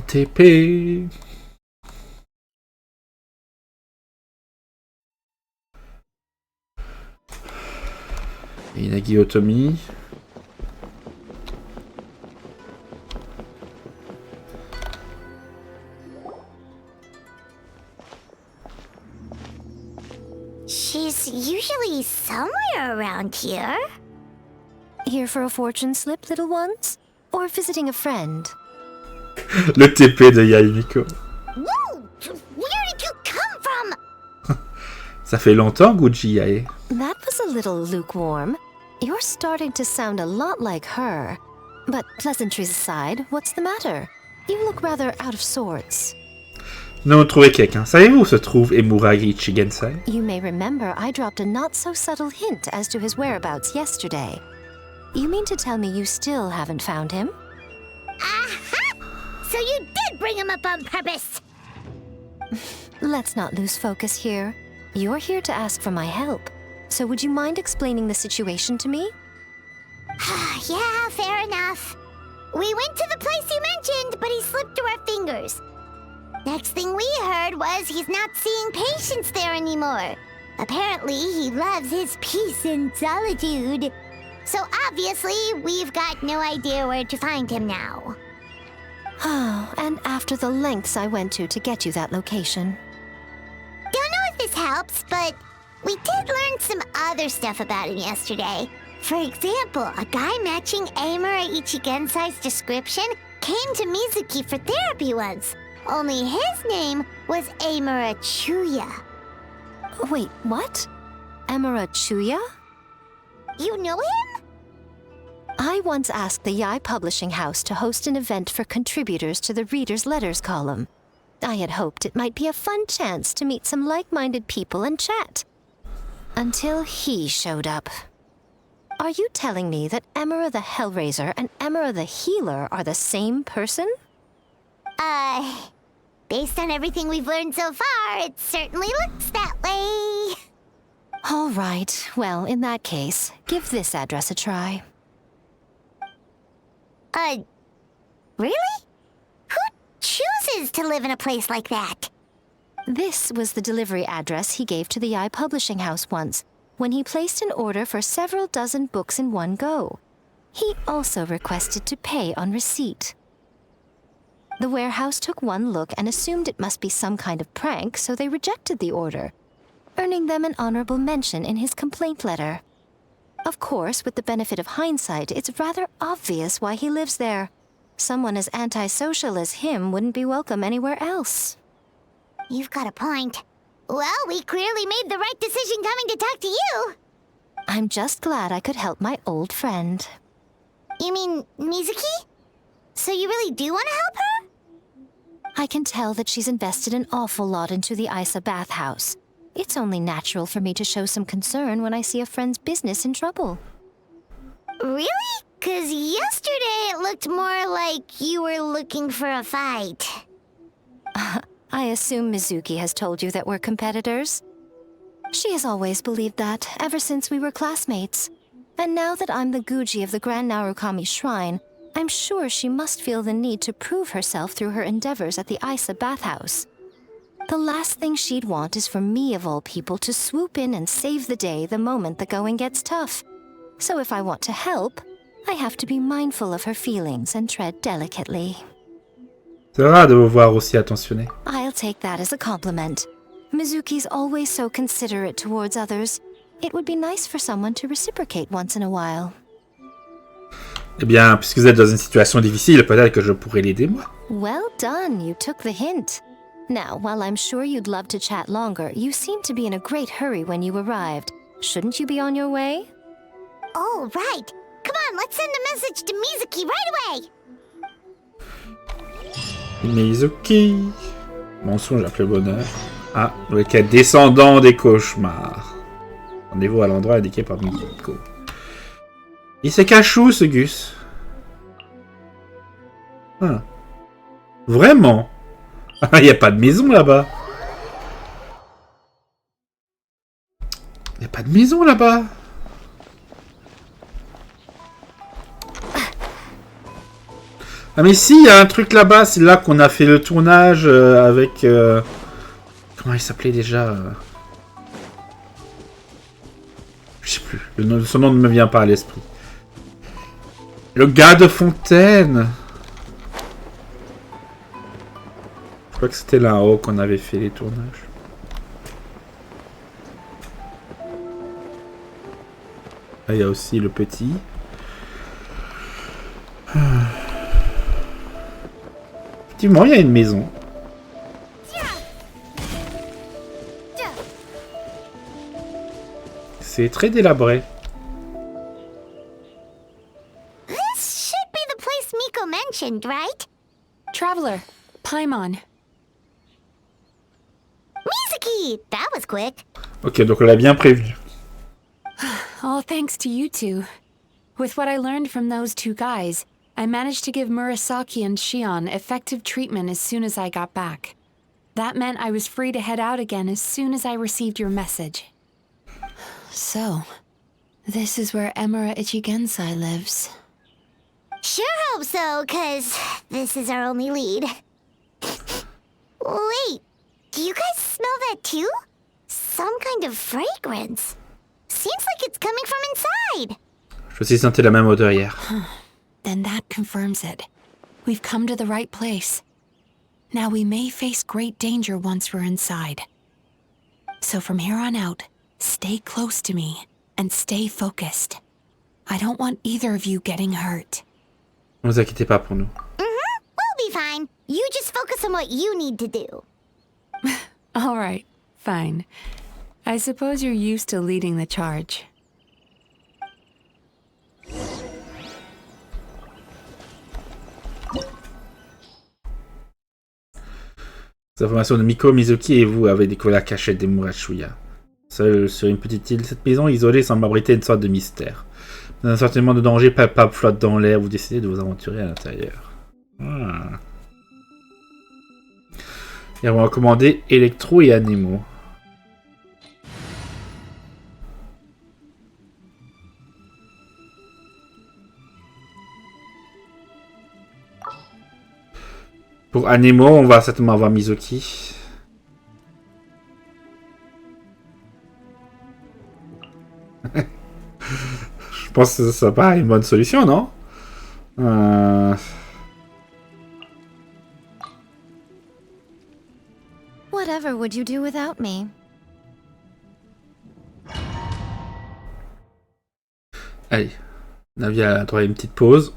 TP. Et Inagi Otomi. She's usually somewhere around here. Here for a fortune slip, little ones? Or visiting a friend? Le TP de Yae Miko. Whoa! Where did you come from? Ça fait longtemps, Gucci Yae. That was a little lukewarm. You're starting to sound a lot like her. But pleasantries aside, what's the matter? You look rather out of sorts. Nous avons trouvé quelqu'un. Savez-vous où se trouve Emura Ichigensai? You may remember I dropped a not-so-subtle hint as to his whereabouts yesterday. You mean to tell me you still haven't found him? Aha! So you did bring him up on purpose! Let's not lose focus here. You're here to ask for my help. So would you mind explaining the situation to me? Yeah, fair enough. We went to the place you mentioned, but he slipped through our fingers. Next thing we heard was he's not seeing patients there anymore. Apparently, he loves his peace and solitude. So obviously, we've got no idea where to find him now. Oh, and after the lengths I went to get you that location. Don't know if this helps, but we did learn some other stuff about him yesterday. For example, a guy matching Emura Ichigensai's description came to Mizuki for therapy once. Only his name was Emura Chuya. Wait, what? Emura Chuya? You know him? I once asked the Yae Publishing House to host an event for contributors to the Reader's Letters column. I had hoped it might be a fun chance to meet some like-minded people and chat. Until he showed up. Are you telling me that Emura the Hellraiser and Emura the Healer are the same person? Based on everything we've learned so far, it certainly looks that way. All right. Well, in that case, give this address a try. Really? Who chooses to live in a place like that? This was the delivery address he gave to the Yae Publishing House once, when he placed an order for several dozen books in one go. He also requested to pay on receipt. The warehouse took one look and assumed it must be some kind of prank, so they rejected the order, earning them an honorable mention in his complaint letter. Of course, with the benefit of hindsight, it's rather obvious why he lives there. Someone as antisocial as him wouldn't be welcome anywhere else. You've got a point. Well, we clearly made the right decision coming to talk to you. I'm just glad I could help my old friend. You mean Mizuki? So you really do want to help her? I can tell that she's invested an awful lot into the Isa bathhouse. It's only natural for me to show some concern when I see a friend's business in trouble. Really? 'Cause yesterday it looked more like you were looking for a fight. I assume Mizuki has told you that we're competitors? She has always believed that, ever since we were classmates. And now that I'm the Guji of the Grand Narukami Shrine, I'm sure she must feel the need to prove herself through her endeavors at the Isa bathhouse. The last thing she'd want is for me, of all people, to swoop in and save the day the moment the going gets tough. So if I want to help, I have to be mindful of her feelings and tread delicately. C'est rare de vous voir aussi attentionné. I'll take that as a compliment. Mizuki's always so considerate towards others. It would be nice for someone to reciprocate once in a while. Eh bien, puisque vous êtes dans une situation difficile, peut-être que je pourrais l'aider, moi. Well done, you took the hint. Now, while I'm sure you'd love to chat longer, you seemed to be in a great hurry when you arrived. Shouldn't you be on your way? Oh, right. Come on, let's send a message to Mizuki right away. Mizuki. Mensonge après le bonheur. Ah, le quête descendant des cauchemars. Rendez-vous à l'endroit indiqué par Miko. Il se cache où, ce Gus? Ah. Vraiment? Il n'y a pas de maison là-bas. Il n'y a pas de maison là-bas. Ah mais si, il y a un truc là-bas, c'est là qu'on a fait le tournage avec... Comment il s'appelait déjà Je sais plus, son nom ne me vient pas à l'esprit. Le gars de Fontaine. Je crois que c'était là-haut qu'on avait fait les tournages. Là, il y a aussi le petit. Effectivement, il y a une maison. C'est très délabré. This should be the place Miko mentioned, right? Traveler, Paimon. Mizuki! That was quick. Ok, donc on l'a bien prévenu. All thanks to you two. With what I learned from those two guys, I managed to give Murasaki and Shion effective treatment as soon as I got back. That meant I was free to head out again as soon as I received your message. So, this is where Emura Ichigensai lives. Sure hope so, 'cause this is our only lead. Wait, do you guys smell that too? Some kind of fragrance. Seems like it's coming from inside. Je aussi senti la même odeur hier. Then that confirms it. We've come to the right place. Now we may face great danger once we're inside. So from here on out, stay close to me and stay focused. I don't want either of you getting hurt. Ne vous inquiétez pas pour nous. We'll be fine. You just focus on what you need to do. All right, fine. I suppose you're used to leading the charge. Les informations de Miko, Mizuki et vous avez découvert la cachette des Murashuya. Seul sur une petite île, cette maison isolée semble abriter une sorte de mystère. Dans un sentiment de danger palpable flotte dans l'air, vous décidez de vous aventurer à l'intérieur. Et on va recommander Electro et Anemo. Pour Anemo, on va certainement avoir Mizuki. Je pense que ça paraît une bonne solution, non? Whatever would you do without me? Allez, Navi a droit à une petite pause.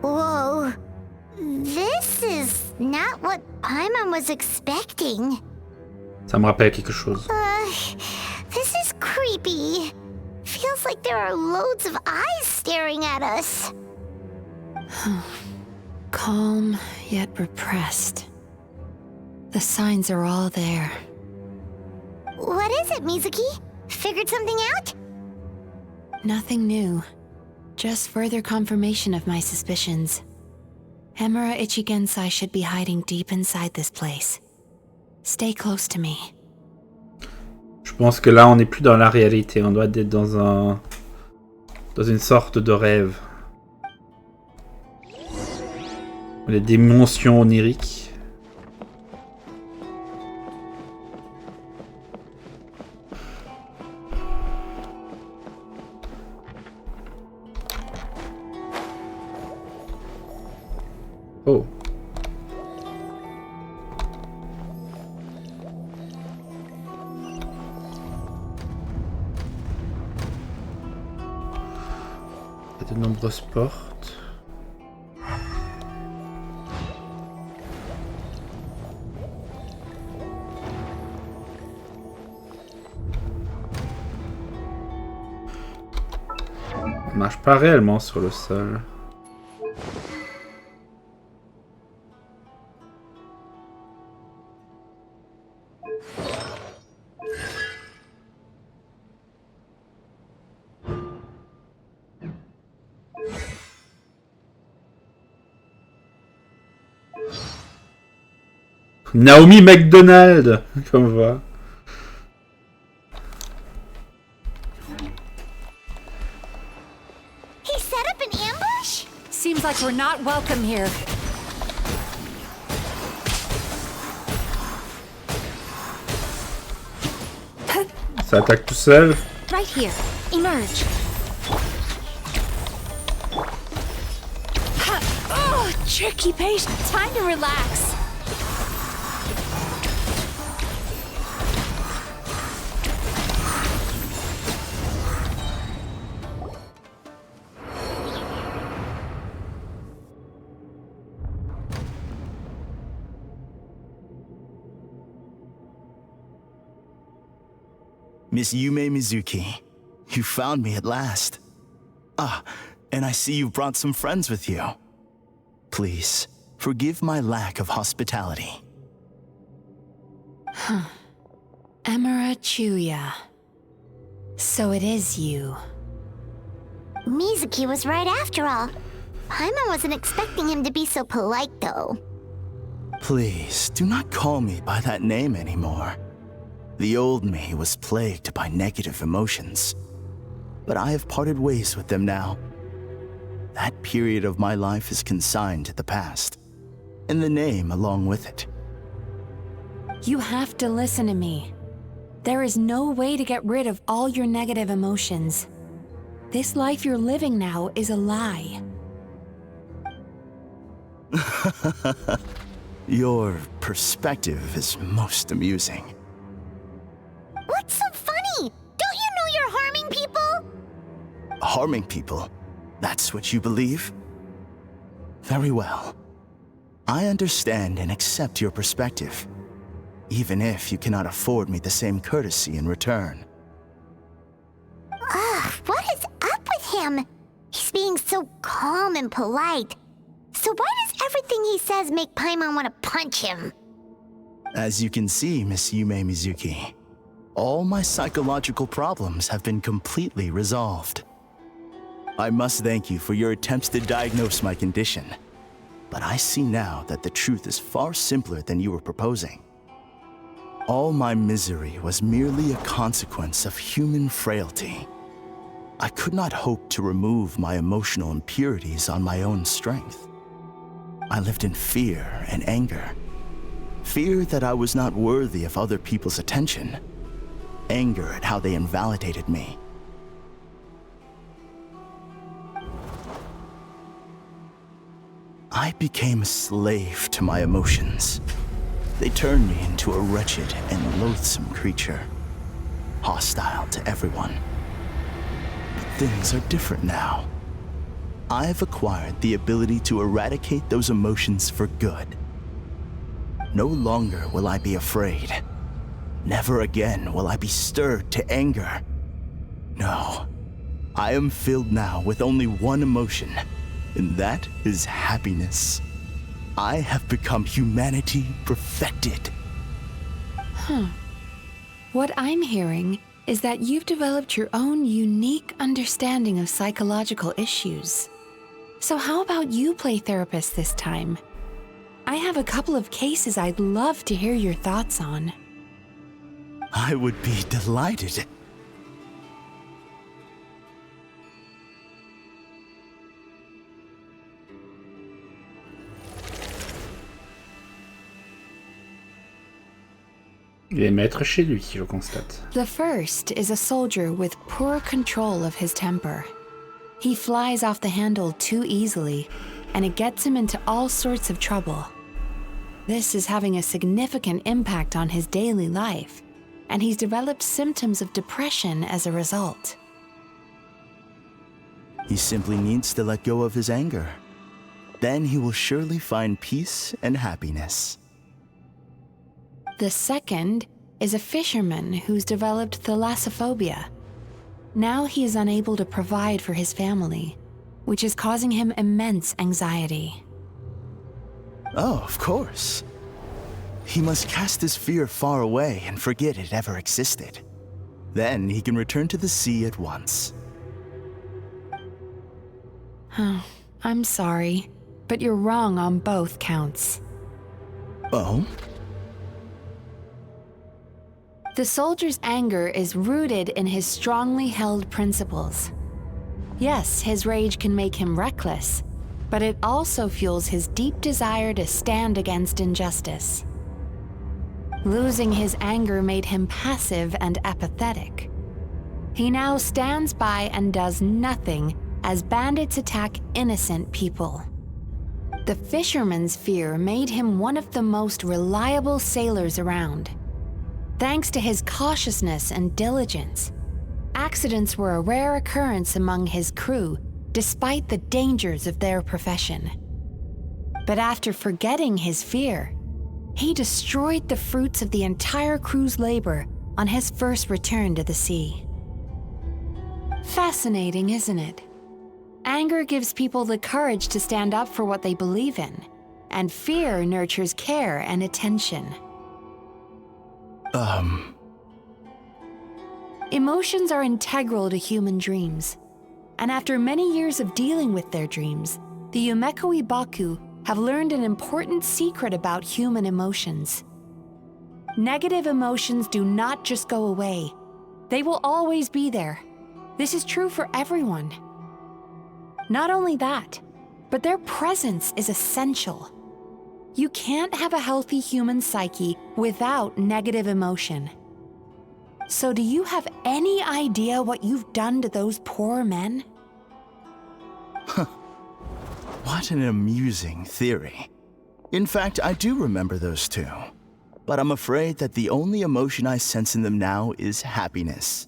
Whoa. This is not what Paimon was expecting. Ça me rappelle quelque chose. This is creepy. Feels like there are loads of eyes staring at us. Calm, yet repressed. The signs are all there. What is it, Mizuki? Figured something out? Nothing new. Just further confirmation of my suspicions. Emura Ichigensai should be hiding deep inside this place. Stay close to me. Je pense que là, on n'est plus dans la réalité. On doit être dans une sorte de rêve. Les dimensions oniriques. Oh. Il y a de nombreuses portes. On marche pas réellement sur le sol. Naomi McDonald, comme voix. He set up an ambush? Seems like we're not welcome here. Ça attaque tout seul. Right here. Emerge. Oh, tricky patient. Time to relax. Miss Yumemizuki, you found me at last. Ah, and I see you've brought some friends with you. Please, forgive my lack of hospitality. Emura Ichigensai. So it is you. Mizuki was right after all. Paimon wasn't expecting him to be so polite, though. Please, do not call me by that name anymore. The old me was plagued by negative emotions, but I have parted ways with them now. That period of my life is consigned to the past, and the name along with it. You have to listen to me. There is no way to get rid of all your negative emotions. This life you're living now is a lie. Your perspective is most amusing. What's so funny? Don't you know you're harming people? Harming people? That's what you believe? Very well. I understand and accept your perspective, even if you cannot afford me the same courtesy in return. Ugh, what is up with him? He's being so calm and polite. So why does everything he says make Paimon want to punch him? As you can see, Miss Yumemizuki, all my psychological problems have been completely resolved. I must thank you for your attempts to diagnose my condition, but I see now that the truth is far simpler than you were proposing. All my misery was merely a consequence of human frailty. I could not hope to remove my emotional impurities on my own strength. I lived in fear and anger. Fear that I was not worthy of other people's attention. Anger at how they invalidated me. I became a slave to my emotions. They turned me into a wretched and loathsome creature, hostile to everyone. But things are different now. I have acquired the ability to eradicate those emotions for good. No longer will I be afraid. Never again will I be stirred to anger. No, I am filled now with only one emotion, and that is happiness. I have become humanity perfected. What I'm hearing is that you've developed your own unique understanding of psychological issues. So how about you play therapist this time? I have a couple of cases I'd love to hear your thoughts on. I would be delighted. Il est maître chez lui, je constate. The first is a soldier with poor control of his temper. He flies off the handle too easily, and it gets him into all sorts of trouble. This is having a significant impact on his daily life, and he's developed symptoms of depression as a result. He simply needs to let go of his anger. Then he will surely find peace and happiness. The second is a fisherman who's developed thalassophobia. Now he is unable to provide for his family, which is causing him immense anxiety. Oh, of course. He must cast his fear far away and forget it ever existed. Then he can return to the sea at once. Oh, I'm sorry, but you're wrong on both counts. Oh? The soldier's anger is rooted in his strongly held principles. Yes, his rage can make him reckless, but it also fuels his deep desire to stand against injustice. Losing his anger made him passive and apathetic. He now stands by and does nothing as bandits attack innocent people. The fisherman's fear made him one of the most reliable sailors around. Thanks to his cautiousness and diligence, accidents were a rare occurrence among his crew, despite the dangers of their profession. But after forgetting his fear, he destroyed the fruits of the entire crew's labor on his first return to the sea. Fascinating, isn't it? Anger gives people the courage to stand up for what they believe in, and fear nurtures care and attention. Emotions are integral to human dreams, and after many years of dealing with their dreams, the Yumemizuki Mizuki have learned an important secret about human emotions. Negative emotions do not just go away. They will always be there. This is true for everyone. Not only that, but their presence is essential. You can't have a healthy human psyche without negative emotion. So do you have any idea what you've done to those poor men? What an amusing theory. In fact, I do remember those two. But I'm afraid that the only emotion I sense in them now is happiness.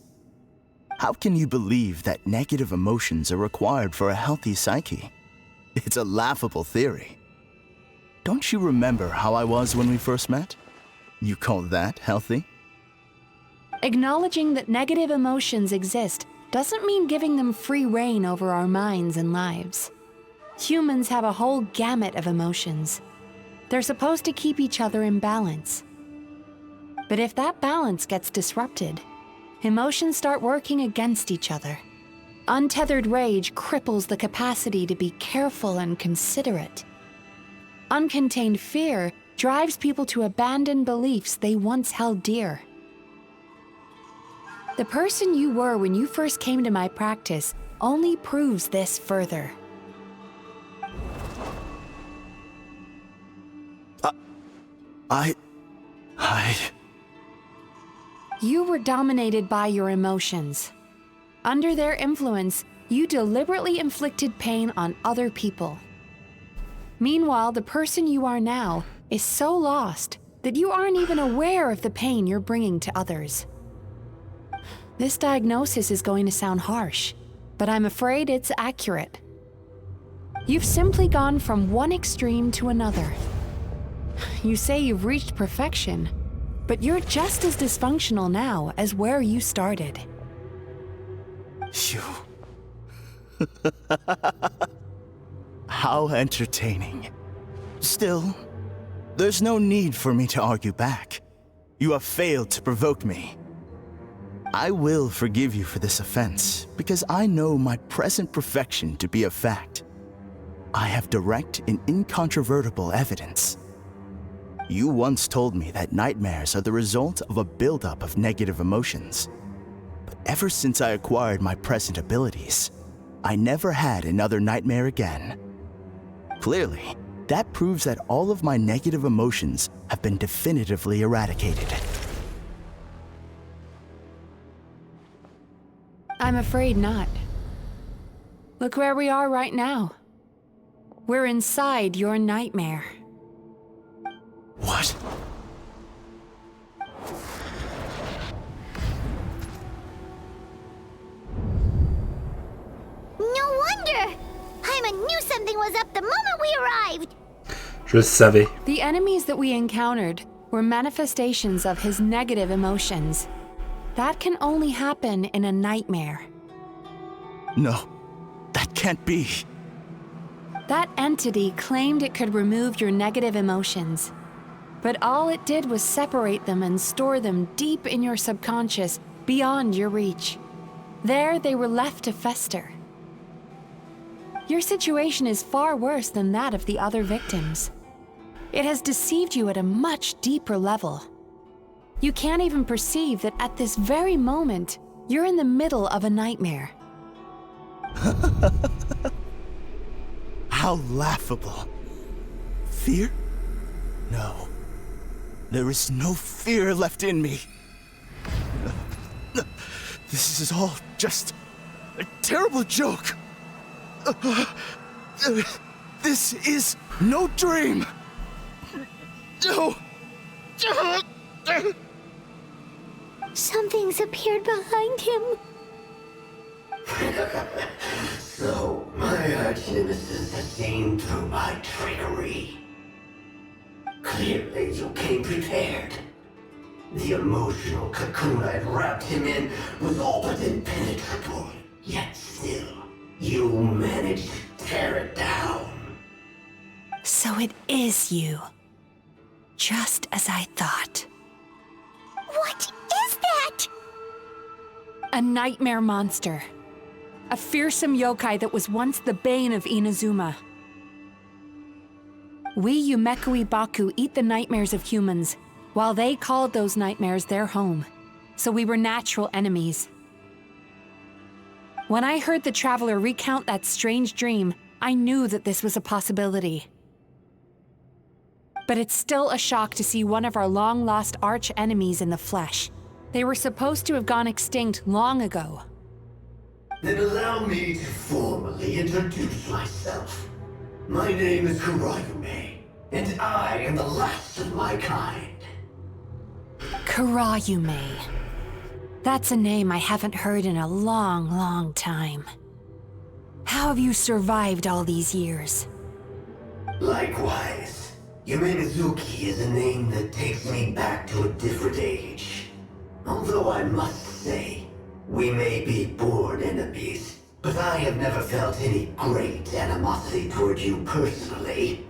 How can you believe that negative emotions are required for a healthy psyche? It's a laughable theory. Don't you remember how I was when we first met? You call that healthy? Acknowledging that negative emotions exist doesn't mean giving them free rein over our minds and lives. Humans have a whole gamut of emotions. They're supposed to keep each other in balance. But if that balance gets disrupted, emotions start working against each other. Untethered rage cripples the capacity to be careful and considerate. Uncontained fear drives people to abandon beliefs they once held dear. The person you were when you first came to my practice only proves this further. You were dominated by your emotions. Under their influence, you deliberately inflicted pain on other people. Meanwhile, the person you are now is so lost that you aren't even aware of the pain you're bringing to others. This diagnosis is going to sound harsh, but I'm afraid it's accurate. You've simply gone from one extreme to another. You say you've reached perfection, but you're just as dysfunctional now as where you started. You... How entertaining. Still, there's no need for me to argue back. You have failed to provoke me. I will forgive you for this offense because I know my present perfection to be a fact. I have direct and incontrovertible evidence. You once told me that nightmares are the result of a buildup of negative emotions. But ever since I acquired my present abilities, I never had another nightmare again. Clearly, that proves that all of my negative emotions have been definitively eradicated. I'm afraid not. Look where we are right now. We're inside your nightmare. What? No wonder! Haima knew something was up the moment we arrived! Je savais. The enemies that we encountered were manifestations of his negative emotions. That can only happen in a nightmare. No, that can't be. That entity claimed it could remove your negative emotions. But all it did was separate them and store them deep in your subconscious, beyond your reach. There, they were left to fester. Your situation is far worse than that of the other victims. It has deceived you at a much deeper level. You can't even perceive that at this very moment, you're in the middle of a nightmare. How laughable. Fear? No. There is no fear left in me. This is all just a terrible joke. This is no dream. No. Something's appeared behind him. So, my arch-nemesis has seen through my trickery. Clearly, you came prepared. The emotional cocoon I'd wrapped him in was all but impenetrable. Yet still, you managed to tear it down. So it is you. Just as I thought. What is that? A nightmare monster. A fearsome yokai that was once the bane of Inazuma. We Yumemizuki Baku eat the nightmares of humans, while they called those nightmares their home. So we were natural enemies. When I heard the traveler recount that strange dream, I knew that this was a possibility. But it's still a shock to see one of our long-lost arch-enemies in the flesh. They were supposed to have gone extinct long ago. Then allow me to formally introduce myself. My name is Kurayume, and I am the last of my kind. Kurayume. That's a name I haven't heard in a long, long time. How have you survived all these years? Likewise, Yumemizuki is a name that takes me back to a different age. Although I must say, we may be born enemies, but I have never felt any great animosity toward you personally.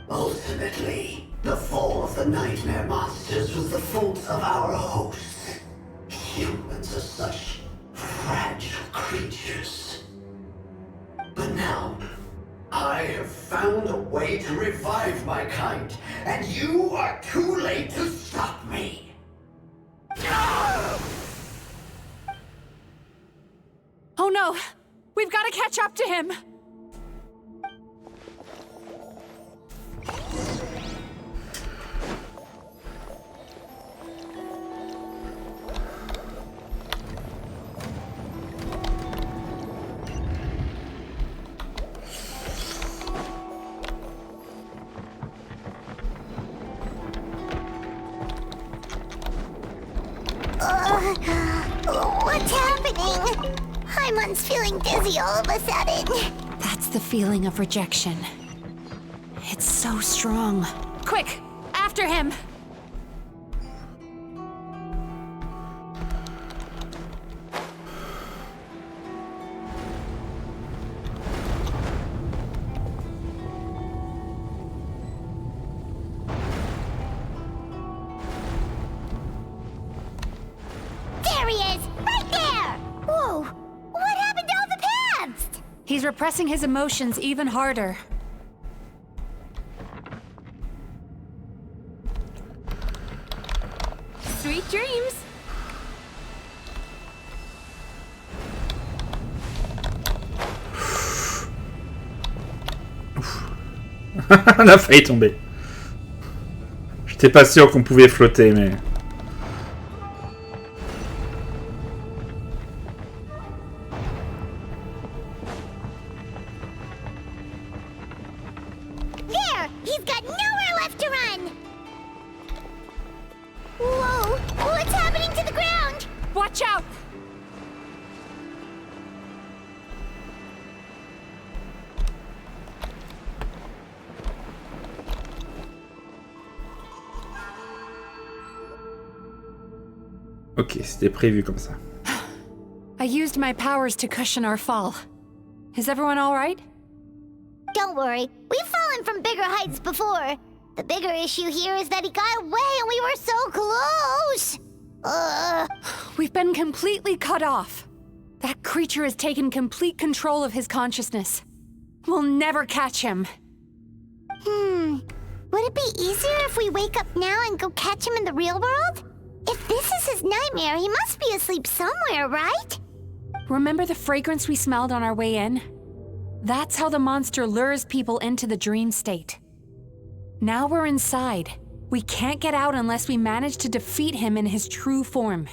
Ultimately, the fall of the nightmare monsters was the fault of our hosts. Humans are such fragile creatures. But now, I have found a way to revive my kind, and you are too late to stop me. Oh no! We've got to catch up to him! What's happening? Haimon's feeling dizzy all of a sudden. That's the feeling of rejection. It's so strong. Quick! After him! There he is! Right there! Whoa! What happened to all the paths? He's repressing his emotions even harder. Sweet dreams! On a failli tomber. J'étais pas sûr qu'on pouvait flotter, mais... There! He's got nowhere left to run! Whoa! What's happening to the ground? Watch out! Ok, c'était prévu comme ça. I used my powers to cushion our fall. Is everyone all right? Don't worry, we've fallen from bigger heights before. The bigger issue here is that he got away and we were so close! We've been completely cut off. That creature has taken complete control of his consciousness. We'll never catch him. Would it be easier if we wake up now and go catch him in the real world? If this is his nightmare, he must be asleep somewhere, right? Remember the fragrance we smelled on our way in? That's how the monster lures people into the dream state. Now we're inside. We can't get out unless we manage to defeat him in his true form.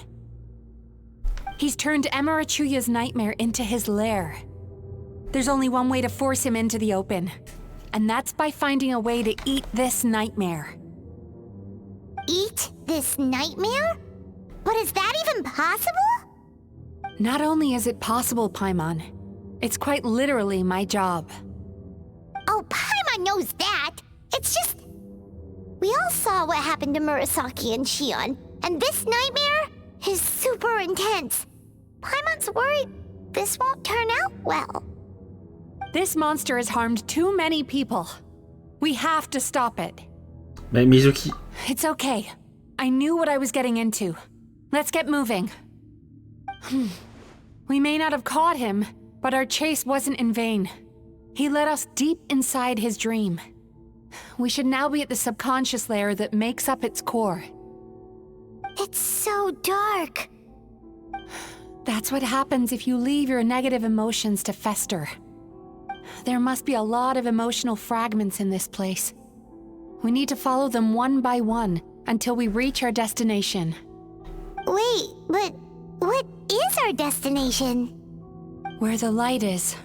He's turned Emura Ichigen's nightmare into his lair. There's only one way to force him into the open, and that's by finding a way to eat this nightmare. Eat this nightmare? But is that even possible? Not only is it possible, Paimon, it's quite literally my job. Oh, Paimon knows that. It's just... We all saw what happened to Murasaki and Shion, and this nightmare is super intense. Paimon's worried this won't turn out well. This monster has harmed too many people. We have to stop it. Mais Mizuki... It's okay. I knew what I was getting into. Let's get moving. We may not have caught him, but our chase wasn't in vain. He led us deep inside his dream. We should now be at the subconscious layer that makes up its core. It's so dark. That's what happens if you leave your negative emotions to fester. There must be a lot of emotional fragments in this place. We need to follow them one by one until we reach our destination. Wait, but what is our destination? Where the light is.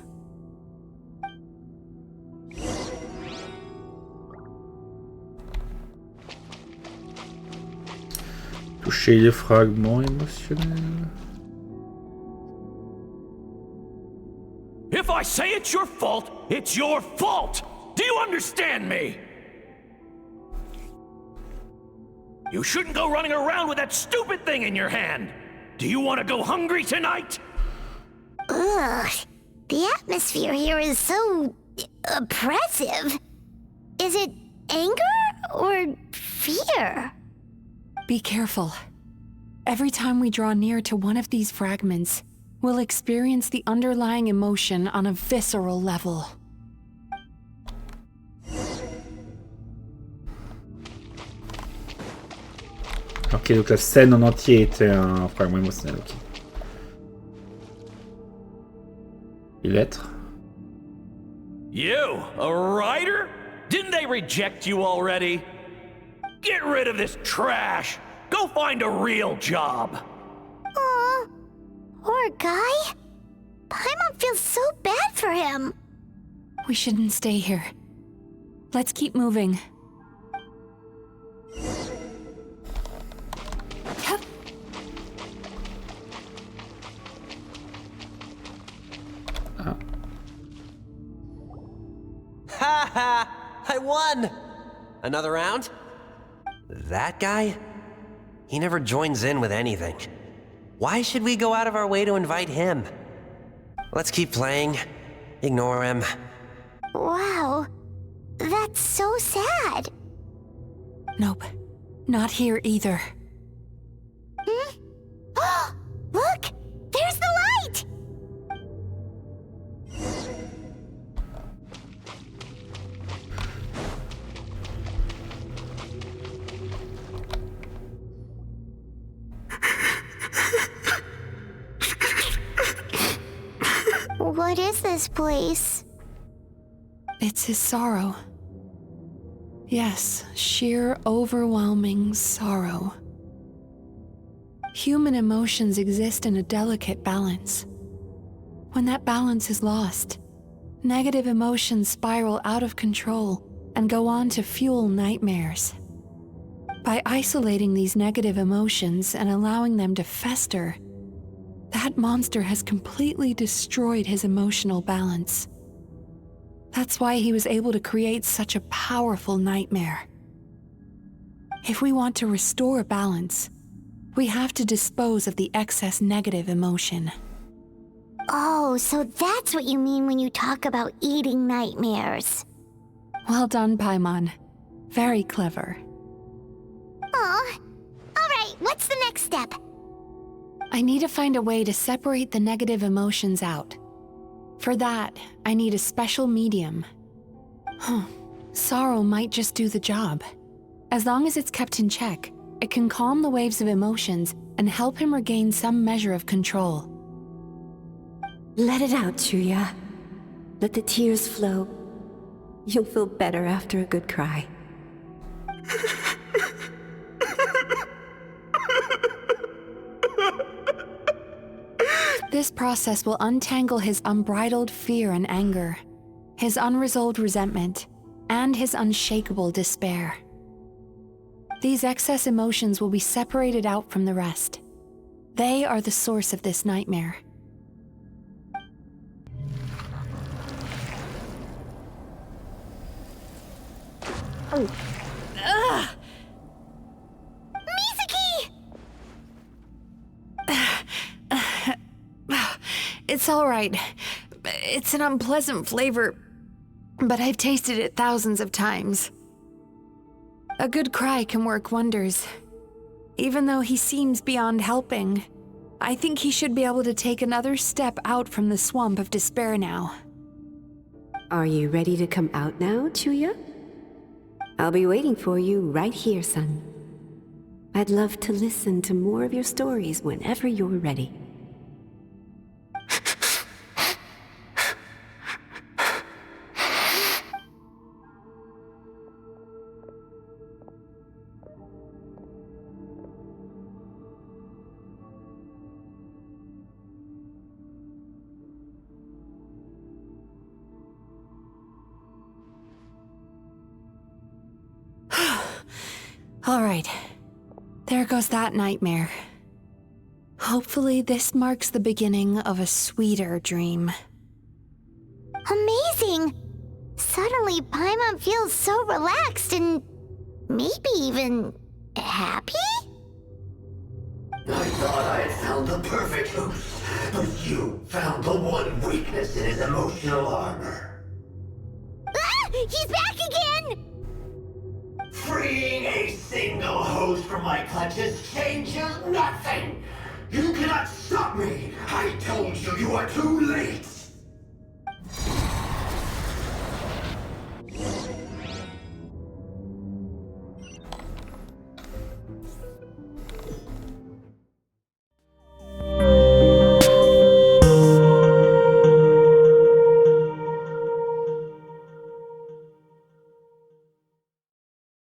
Toucher les fragments émotionnels. If I say it's your fault, it's your fault! Do you understand me? You shouldn't go running around with that stupid thing in your hand! Do you want to go hungry tonight? Ugh, the atmosphere here is so... oppressive. Is it anger or fear? Be careful. Every time we draw near to one of these fragments, we'll experience the underlying emotion on a visceral level. Ok, donc la scène en entier était un fragment émotionnel, ok. Les lettres. You, a writer? Didn't they reject you already? Get rid of this trash! Go find a real job! Aw, poor guy. Paimon feels so bad for him. We shouldn't stay here. Let's keep moving. Ha ha! I won! Another round? That guy? He never joins in with anything. Why should we go out of our way to invite him? Let's keep playing. Ignore him. Wow, that's so sad. Nope. Not here either. Look! There's the light! What is this place? It's his sorrow. Yes, sheer overwhelming sorrow. Human emotions exist in a delicate balance. When that balance is lost, negative emotions spiral out of control and go on to fuel nightmares. By isolating these negative emotions and allowing them to fester, that monster has completely destroyed his emotional balance. That's why he was able to create such a powerful nightmare. If we want to restore balance, we have to dispose of the excess negative emotion. Oh, so that's what you mean when you talk about eating nightmares. Well done, Paimon. Very clever. Aw. Alright, what's the next step? I need to find a way to separate the negative emotions out. For that, I need a special medium. Sorrow might just do the job. As long as it's kept in check, it can calm the waves of emotions and help him regain some measure of control. Let it out, Chuya. Let the tears flow. You'll feel better after a good cry. This process will untangle his unbridled fear and anger, his unresolved resentment, and his unshakable despair. These excess emotions will be separated out from the rest. They are the source of this nightmare. Mizuki! It's all right. It's an unpleasant flavor, but I've tasted it thousands of times. A good cry can work wonders. Even though he seems beyond helping, I think he should be able to take another step out from the swamp of despair now. Are you ready to come out now, Chuya? I'll be waiting for you right here, son. I'd love to listen to more of your stories whenever you're ready. All right, there goes that nightmare. Hopefully this marks the beginning of a sweeter dream. Amazing! Suddenly, Paimon feels so relaxed and maybe even happy? I thought I had found the perfect host, but you found the one weakness in his emotional armor. Ah! He's back again! Freeing a single host from my clutches changes nothing! You cannot stop me! I told you you are too late!